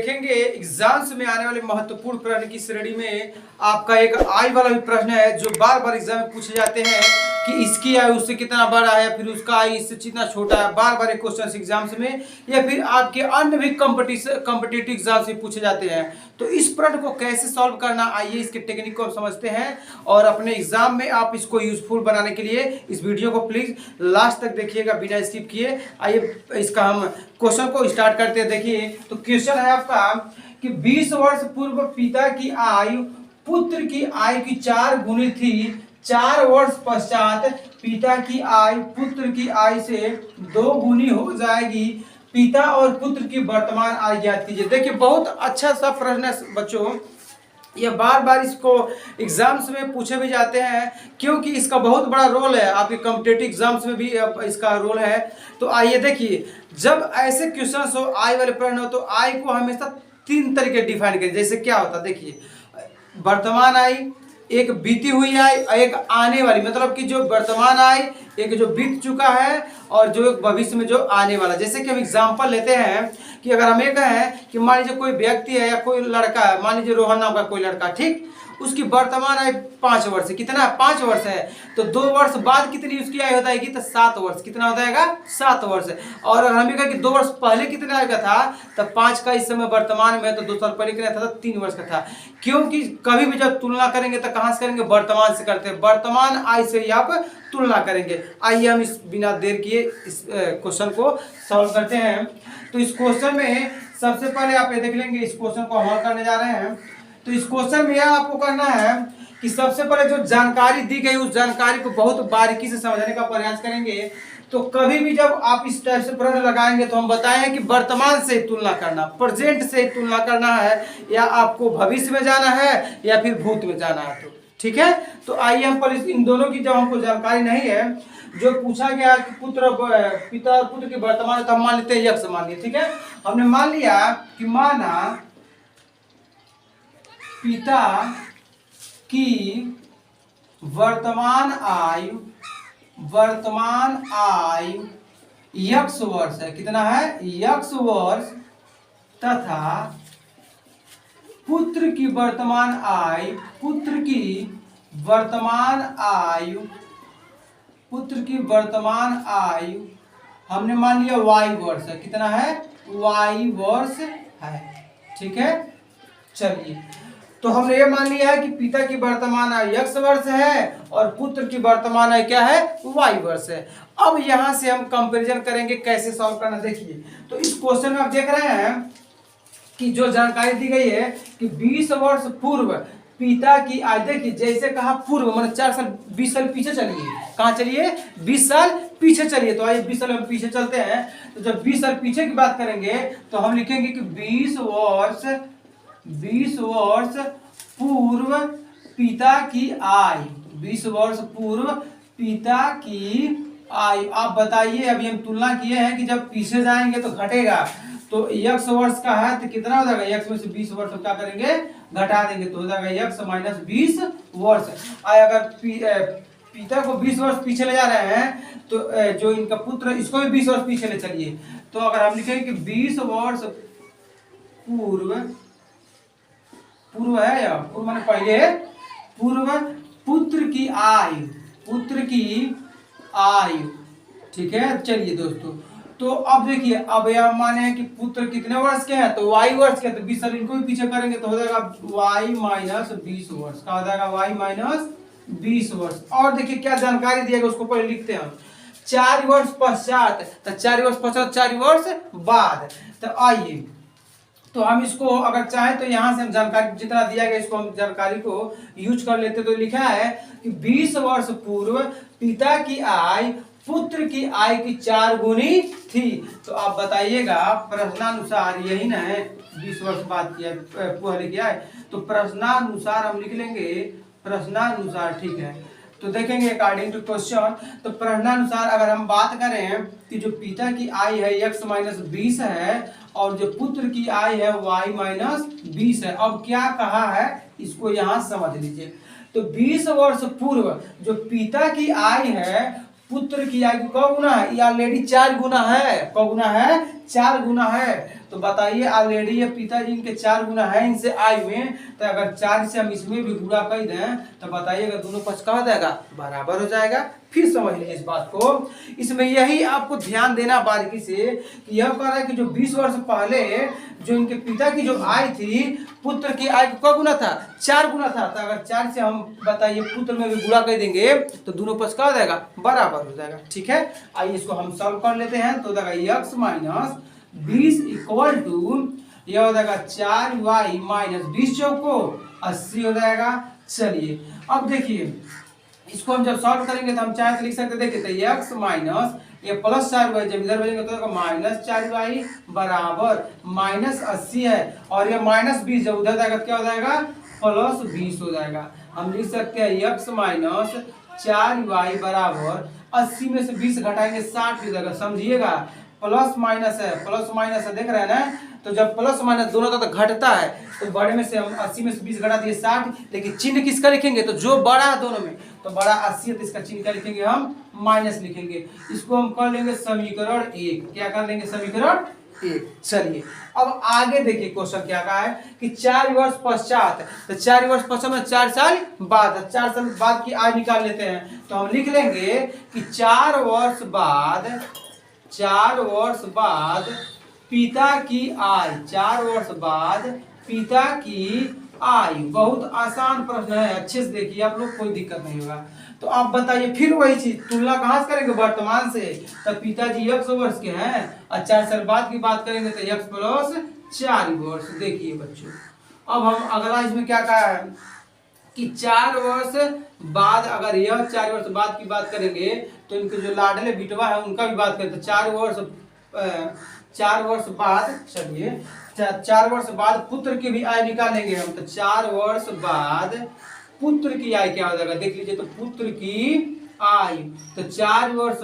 देखेंगे एग्जाम्स में आने वाले महत्वपूर्ण प्रश्न की श्रेणी में आपका एक आय वाला भी प्रश्न है जो बार बार एग्जाम में पूछे जाते हैं कि इसकी आय उससे कितना बड़ा है, फिर उसका आय इससे कितना छोटा है। बार बार क्वेश्चन एग्जाम्स में या फिर आपके अन्य भी कॉम्पिटिटिव एग्जाम्स में पूछे जाते हैं। तो इस प्रश्न को कैसे सॉल्व करना, आइए इसके टेक्निक को हम समझते हैं और अपने एग्जाम में आप इसको यूजफुल बनाने के लिए इस वीडियो को प्लीज लास्ट तक देखिएगा बिना स्किप किए। आइए इसका हम क्वेश्चन को स्टार्ट करते हैं। देखिए तो क्वेश्चन है आपका कि 20 वर्ष पूर्व पिता की आयु पुत्र की आय की 4 गुनी थी। 4 वर्ष पश्चात पिता की आय पुत्र की आय से 2 गुनी हो जाएगी। पिता और पुत्र की वर्तमान आय ज्ञात कीजिए। देखिए बहुत अच्छा सा प्रश्न है बच्चों, ये बार बार इसको एग्जाम्स में पूछे भी जाते हैं क्योंकि इसका बहुत बड़ा रोल है, आपके कॉम्पिटिटिव एग्जाम्स में भी इसका रोल है। तो आइए देखिए, जब ऐसे क्वेश्चन हो आय वाले प्रश्न हो तो आय को हमेशा 3 तरीके डिफाइन करें। जैसे क्या होता है, देखिए वर्तमान आय, एक बीती हुई आय, एक आने वाली, मतलब कि जो वर्तमान आय, एक जो बीत चुका है और जो भविष्य में जो आने वाला। जैसे कि हम एग्जांपल लेते हैं कि अगर हम ये कहें कि मान लीजिए कोई व्यक्ति है या कोई लड़का है, मान लीजिए रोहन नाम का कोई लड़का, ठीक, उसकी वर्तमान आय 5 वर्ष है। कितना? 5 वर्ष है। तो 2 वर्ष बाद कितनी उसकी आय हो जाएगी? तो 7 वर्ष। कितना हो जाएगा? 7 वर्ष। और अगर हम ये कहें कि 2 वर्ष पहले कितना आय का था, तब 5 का इस समय वर्तमान में, तो 2 साल पहले कितना था? 3 वर्ष का था। क्योंकि कभी भी जब तुलना करेंगे तो कहाँ से करेंगे? वर्तमान से करते हैं। वर्तमान आय से ही आप तुलना करेंगे। आइए हम इस बिना देर किए इस क्वेश्चन को सॉल्व करते हैं। तो इस क्वेश्चन में सबसे पहले आप ये देख लेंगे, इस क्वेश्चन को हल करने जा रहे हैं। तो इस क्वेश्चन में यह आपको करना है कि सबसे पहले जो जानकारी दी गई उस जानकारी को बहुत बारीकी से समझने का प्रयास करेंगे। तो कभी भी जब आप इस टाइप से प्रश्न लगाएंगे तो हम बताएं कि वर्तमान से तुलना करना, प्रेजेंट से तुलना करना है, या आपको भविष्य में जाना है या फिर भूत में जाना है। तो ठीक है, तो आइए हम पर इन दोनों की जब हमको जानकारी नहीं है, जो पूछा गया कि पिता और पुत्र की वर्तमान, तो हम मान लेते हैं यक्ष मान लिया। ठीक है, हमने मान लिया कि माना पिता की वर्तमान आयु यक्ष वर्ष है। कितना है? यक्ष वर्ष। तथा पुत्र की वर्तमान आयु हमने मान लिया y वर्ष है। कितना है? y वर्ष है। ठीक है, चलिए, तो हमने ये मान लिया है कि पिता की वर्तमान आयु x वर्ष है और पुत्र की वर्तमान आयु क्या है? y वर्ष है। अब यहां से हम कंपैरिजन करेंगे कैसे सॉल्व करना। देखिए तो इस क्वेश्चन में आप देख रहे हैं कि जो जानकारी दी गई है कि 20 वर्ष पूर्व पिता की आय, देखिए जैसे कहा पूर्व, मतलब 4 साल 20 साल पीछे चलिए। कहाँ चलिए? 20 साल पीछे चलिए। तो आइए 20 साल हम पीछे चलते हैं। तो जब 20 साल पीछे की बात करेंगे तो हम लिखेंगे कि 20 वर्ष पूर्व पिता की आय। 20 वर्ष पूर्व पिता की आयु। आप बताइए, अभी हम तुलना किए हैं कि जब पीछे जाएंगे तो घटेगा। तो x वर्ष का है तो कितना हो जाएगा? x में से 20 वर्ष क्या करेंगे? घटा देंगे, तो हो जाएगा x माइनस 20 वर्ष। अगर पिता को 20 वर्ष पीछे ले जा रहे हैं तो जो इनका पुत्र, इसको भी 20 वर्ष पीछे ले चलिए। तो अगर हम लिखेंगे कि 20 वर्ष पूर्व है, या पूर्व माने पहले, पूर्व पुत्र की आयु। ठीक है, चलिए दोस्तों, तो अब देखिए, अब यह माने कि पुत्र कितने वर्ष के हैं? तो y वर्ष के, तो 20 साल इनको भी पीछे करेंगे तो हो जाएगा y माइनस 20 वर्ष। का हो जाएगा? y माइनस 20 वर्ष। और देखिए क्या जानकारी दिया गया उसको पहले लिखते हैं हम। 4 वर्ष पश्चात, तो 4 वर्ष पश्चात 4 वर्ष बाद। तो आइए, तो हम इसको अगर चाहें तो यहाँ से हम जानकारी जितना दिया गया इसको हम जानकारी को यूज कर लेते। तो लिखा है कि 20 वर्ष पूर्व पिता की आय पुत्र की आय की 4 गुनी थी। तो आप बताइएगा प्रश्नानुसार, यही ना है 20 वर्ष बाद किया पहले किया है, तो प्रश्नानुसार हम लिख लेंगे प्रश्नानुसार। ठीक है, तो देखेंगे अकॉर्डिंग टू क्वेश्चन। तो प्रश्नानुसार अगर हम बात करें कि जो पिता की आय है x माइनस 20 है और जो पुत्र की आय है y माइनस 20 है। अब क्या कहा है इसको यहाँ समझ लीजिए। तो 20 वर्ष पूर्व जो पिता की आय है पुत्र की आयु क गुना है? ये ऑलरेडी 4 गुना है। क गुना है? 4 गुना है। तो बताइए ऑलरेडी ये पिताजी इनके 4 गुना है इनसे आई में, तो अगर 4 से हम इसमें भी गुणा कर दें तो बताइए अगर दोनों पक्ष कहा जाएगा बराबर हो जाएगा। फिर समझ लीजिए इस बात को, इसमें यही आपको ध्यान देना बारीकी से कि यह कह रहा है कि जो 20 वर्ष पहले जो इनके पिता की जो आय थी पुत्र की आय को गुना था 4 गुना था, तो अगर 4 से हम बताइए पुत्र में भी गुणा कर देंगे तो दोनों पक्ष कहा जाएगा बराबर हो जाएगा। ठीक है, आइए इसको हम सॉल्व कर लेते हैं। तो देगा x माइनस 20 इक्वल टू यह हो जाएगा 4y माइनस 20 चौको 80 हो जाएगा। चलिए अब देखिए इसको हम जब सॉल्व करेंगे तो हम चाहे तो लिख सकते देखिए तो x माइनस ये प्लस 4y जब इधर भेजेंगे तो माइनस 4y बराबर माइनस 80 है, और ये माइनस 20 जब उधर जाएगा क्या हो जाएगा प्लस 20 हो जाएगा। हम लिख सकते हैं x माइनस 4y बराबर 80 में से 20 घटाएंगे 60 हो जाएगा। समझिएगा प्लस माइनस है देख रहे हैं ना, तो जब प्लस माइनस दोनों का तो घटता है तो बड़े में से हम 80 में से 20 घटा दिए 60, लेकिन चिन्ह किसका लिखेंगे तो जो बड़ा है दोनों में तो बड़ा 80 है तो इसका चिन्ह क्या लिखेंगे हम माइनस लिखेंगे। इसको हम कर लेंगे समीकरण 1। क्या कर लेंगे समीकरण 1। चलिए अब आगे देखिए क्वेश्चन क्या कहा है कि 4 वर्ष पश्चात, तो 4 वर्ष पश्चात में 4 साल बाद, 4 साल बाद की आय निकाल लेते हैं। तो हम लिख लेंगे कि 4 वर्ष बाद पिता की आय, 4 वर्ष बाद पिता की आय। बहुत आसान प्रश्न है, अच्छे से देखिए आप लोग, कोई दिक्कत नहीं होगा। तो आप बताइए फिर वही चीज तुलना कहां से करेंगे वर्तमान से, तो पिताजी 100 वर्ष के हैं और 4 साल बाद की बात करेंगे तो x प्लस 4 वर्ष। देखिए बच्चों अब हम अगला इसमें क्या कहा है कि 4 वर्ष बाद, अगर यह 4 वर्ष बाद की बात करेंगे तो इनके जो लाडले बिटवा है उनका भी बात करें तो 4 वर्ष बाद, चलिए 4 वर्ष बाद पुत्र की भी आय निकालेंगे हम। तो 4 वर्ष बाद पुत्र की आय क्या हो जाएगा देख लीजिए, तो पुत्र की आय, तो 4 वर्ष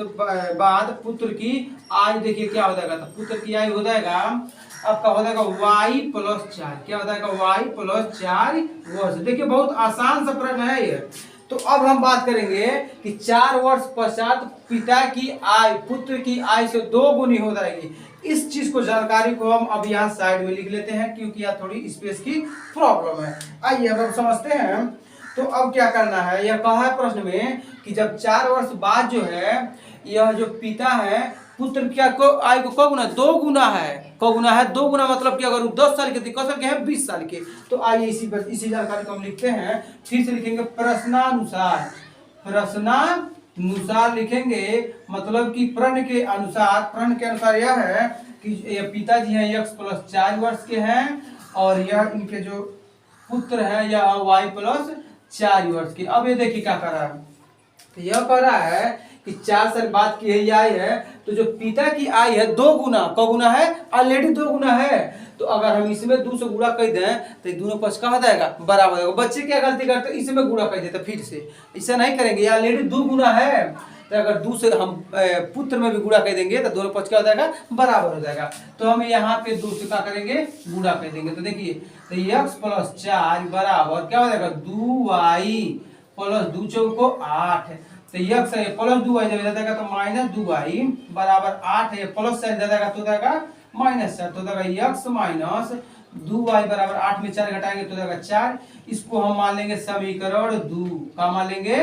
बाद पुत्र की आय देखिए क्या हो जाएगा, तो पुत्र की आय हो जाएगा आपका हो जाएगा y प्लस 4। क्या हो जाएगा y प्लस 4 वर्ष। देखिए बहुत आसान सा प्रश्न है ये। तो अब हम बात करेंगे कि 4 वर्ष पश्चात पिता की आय पुत्र की आय से 2 गुनी हो जाएगी। इस चीज को जानकारी को हम अब यहाँ साइड में लिख लेते हैं क्योंकि यहाँ थोड़ी स्पेस की प्रॉब्लम है। आइए अब हम समझते हैं। तो अब क्या करना है, यह कहा है प्रश्न में कि जब 4 वर्ष बाद जो है यह जो पिता है पुत्र क्या को आय को क गुना 2 गुना है, क गुना है 2 गुना, मतलब कि अगर वो 10 साल के थे क साल के हैं 20 साल के। तो आइए इसी जानकारी को हम लिखते हैं। फिर से लिखेंगे प्रश्नानुसार, प्रश्नानुसार लिखेंगे मतलब कि प्रण के अनुसार यह है कि ये पिताजी हैं x प्लस 4 वर्ष के हैं और यह इनके जो पुत्र है यह y प्लस 4 वर्ष के। अब ये देखिए क्या कर रहा है, तो यह कह रहा है कि 4 साल बाद की यही आय है, तो जो पिता की आय है 2 गुना, क गुना है ऑलरेडी 2 गुना है, तो अगर हम इसमें 2 से गुणा कर दें तो दोनों पक्ष कहा जाएगा बराबर होगा। बच्चे क्या गलती करते हैं इसमें गुणा कर देते, फिर से ऐसा नहीं करेंगे, ऑलरेडी 2 गुना है, तो अगर 2 से हम पुत्र में भी गुणा कर देंगे तो दोनों पक्ष क्या हो जाएगा बराबर हो जाएगा। तो हम यहाँ पे 2 से क्या करेंगे गुणा कर देंगे। तो देखिए तो x प्लस 4 बराबर क्या हो जाएगा 2y प्लस 2 चौको 8, तो x है प्लस 2y जब इधर जाएगा तो माइनस 2y बराबर 8 है, प्लस 4 इधर जाएगा तो जाएगा माइनस 4, तो जाएगा x माइनस 2y बराबर 8 में 4 घटाएंगे तो जाएगा 4। इसको हम मान लेंगे समीकरण 2। क्या मान लेंगे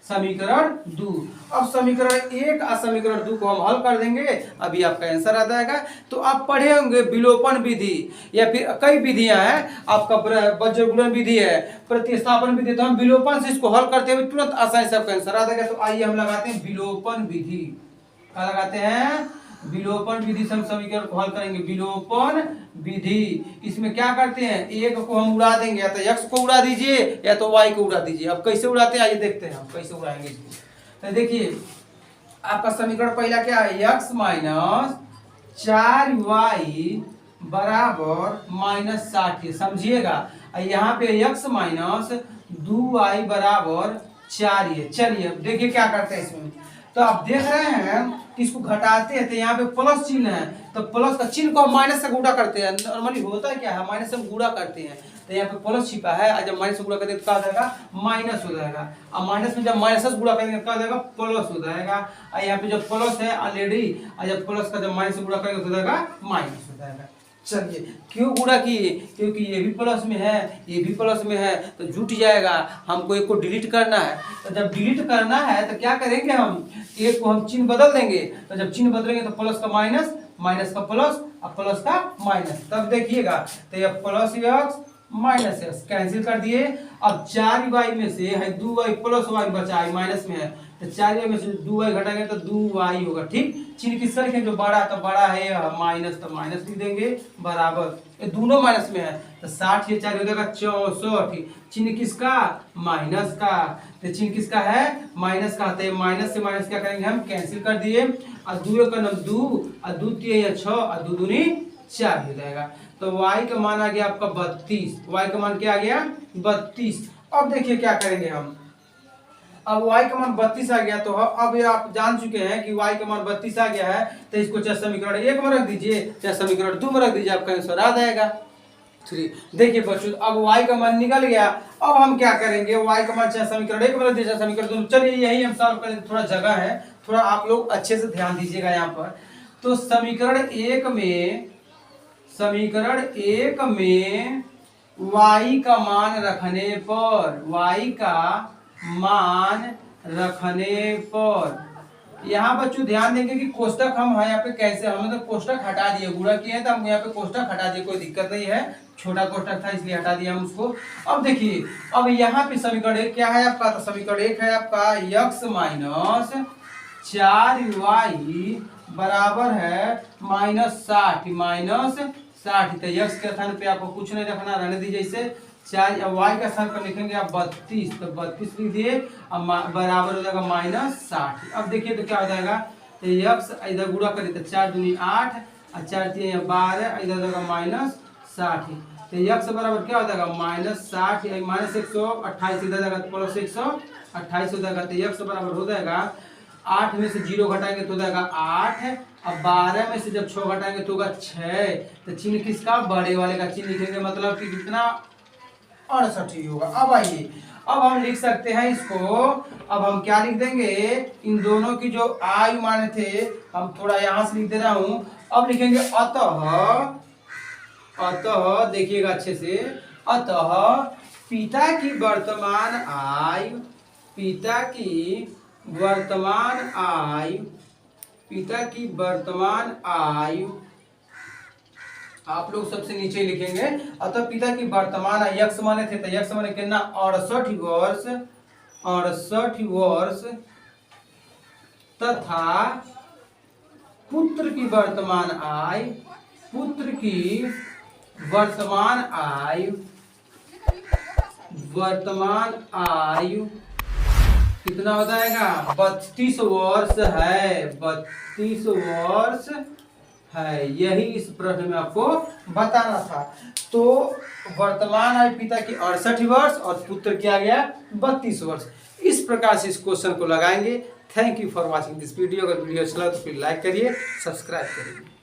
समीकरण 2। अब समीकरण 1 और समीकरण 2 को हम हल कर देंगे, अभी आपका आंसर आ जाएगा। तो आप पढ़े होंगे विलोपन विधि या फिर कई विधियां हैं, आपका वज्रगुणन विधि है, प्रतिस्थापन विधि, तो हम विलोपन से इसको हल करते हुए तुरंत आसानी से आपका आंसर आ जाएगा। तो आइए हम लगाते हैं विलोपन विधि। क्या लगाते हैं विलोपन विधि से हम समीकरण को हल करेंगे। विलोपन विधि इसमें क्या करते हैं, एक को हम उड़ा देंगे, या तो x को उड़ा दीजिए या तो y को उड़ा दीजिए। अब कैसे उड़ाते हैं आइए देखते हैं हम कैसे उड़ाएंगे इसको। तो देखिए आपका समीकरण पहला क्या है, x माइनस 4y बराबर माइनस 60। समझिएगा यहाँ पे x माइनस 2y बराबर 4 है। चलिए अब देखिए क्या करते हैं इसमें, तो आप देख रहे हैं कि इसको घटाते हैं तो यहाँ पे प्लस चिन्ह है, तो प्लस का चिन्ह को हम माइनस से गुणा करते हैं। नॉर्मली होता है क्या है माइनस से हम गुणा करते हैं, तो यहाँ पे प्लस छिपा है और जब माइनस से गुणा करते हैं तो क्या हो जाएगा माइनस हो जाएगा, और माइनस में जब माइनस से गुणा करेंगे क्या हो जाएगा प्लस हो जाएगा। और यहाँ पे जब प्लस है ऑलरेडी और जब प्लस का जब माइनस से गुणा करेंगे तो हो जाएगा माइनस हो जाएगा। चलिए क्यों गुणा किए, क्योंकि ये भी प्लस में है ये भी प्लस में है तो जुट जाएगा। हमको एक को डिलीट करना है, तो जब डिलीट करना है तो क्या करेंगे, हम एक को हम चिन्ह बदल देंगे। तो जब चिन्ह बदलेंगे तो प्लस का माइनस, माइनस का प्लस और प्लस का माइनस, तब देखिएगा तो ये plus x minus x cancel कर दिए। अब 4y में से है 2y प्लस वाई बचा है माइनस में है, तो 4y में से 2y घटाएंगे तो 2y होगा। ठीक, चिन्ह किसका लिखेंगे, जो बड़ा तो बड़ा है माइनस तो माइनस लिख देंगे बराबर, ये दोनों माइनस में है तो 60 ये 4 हो जाएगा 64। चिन्ह किसका, माइनस का, तो चिन्ह किसका है, माइनस का, तो माइनस से माइनस क्या करेंगे हम, कैंसिल कर दिए। और 2 का नाम 2 और 2 3 6 और 2 दूनी 4 हो जाएगा। तो y का मान आ गया आपका 32, y का मान क्या आ गया 32। अब देखिए क्या करेंगे हम, अब y का मान 32 आ गया, तो अब ये आप जान चुके हैं कि y का मान 32 आ गया है, तो इसको चाहे समीकरण 1 में रख दीजिए चाहे समीकरण 2 में रख दीजिए, आपका आंसर आ जाएगा। देखिए बच्चों अब y का मान निकल गया। अब हम क्या करेंगे, y का मान चाहे समीकरण 1 में रख दीजिए चाहे समीकरण 2 में, चलिए यही हम सॉल्व करेंगे। थोड़ा जगह है, थोड़ा आप लोग अच्छे से ध्यान दीजिएगा यहाँ पर। तो समीकरण 1 में y का मान रखने पर, y का मान रखने पर, यहाँ बच्चों ध्यान देंगे कि कोष्टक हम यहाँ पे कैसे, हमने तो कोष्टक हटा दिए, गुणा किए हैं तो हम यहाँ पे कोष्टक हटा दिए, कोई दिक्कत नहीं है, छोटा कोष्टक था इसलिए हटा दिया हम उसको। अब देखिए अब यहाँ पे समीकरण 1 क्या है आपका, तो समीकरण 1 है आपका x माइनस 4y बराबर है -60, तो x के स्थान पे आपको कुछ नहीं रखना, रहने दीजिए इसे 4, y का स्थान पर लिखेंगे आप 32, तो 32 लिख दिए, अब बराबर हो जाएगा -60। अब देखिए तो क्या हो जाएगा, तो x इधर गुणा करिए तो 4 दूनी 8 और 4 3 12, इधर हो जाएगा -60, तो x बराबर क्या हो जाएगा -60 -128, इधर जाएगा प्लस 128 हो जाएगा, तो x बराबर हो जाएगा 8 में से 0 घटाएंगे तो हो जाएगा 8, अब 12 में से जब 6 घटाएंगे तो होगा 6, तो चिन्ह किसका, बड़े वाले का चिन्ह लिखेंगे, मतलब कि कितना 68 ही होगा। अब आइए अब हम लिख सकते हैं इसको, अब हम क्या लिख देंगे, इन दोनों की जो आयु माने थे हम थोड़ा यहाँ से लिख दे रहा हूं। अब लिखेंगे अतः देखिएगा अच्छे से, अतः पिता की वर्तमान आयु, पिता की वर्तमान आयु आप लोग सबसे नीचे लिखेंगे। अतः पिता की वर्तमान आयु x माने थे, तो x माने कितना 68 वर्ष तथा पुत्र की वर्तमान आयु कितना हो जाएगा, 32 वर्ष है, 32 वर्ष है। यही इस प्रश्न में आपको बताना था। तो वर्तमान आयु पिता की 68 वर्ष और पुत्र क्या गया 32 वर्ष। इस प्रकार से इस क्वेश्चन को लगाएंगे। Thank you for watching this video. अगर वीडियो अच्छा लगा तो फिर लाइक करिए, सब्सक्राइब करिए।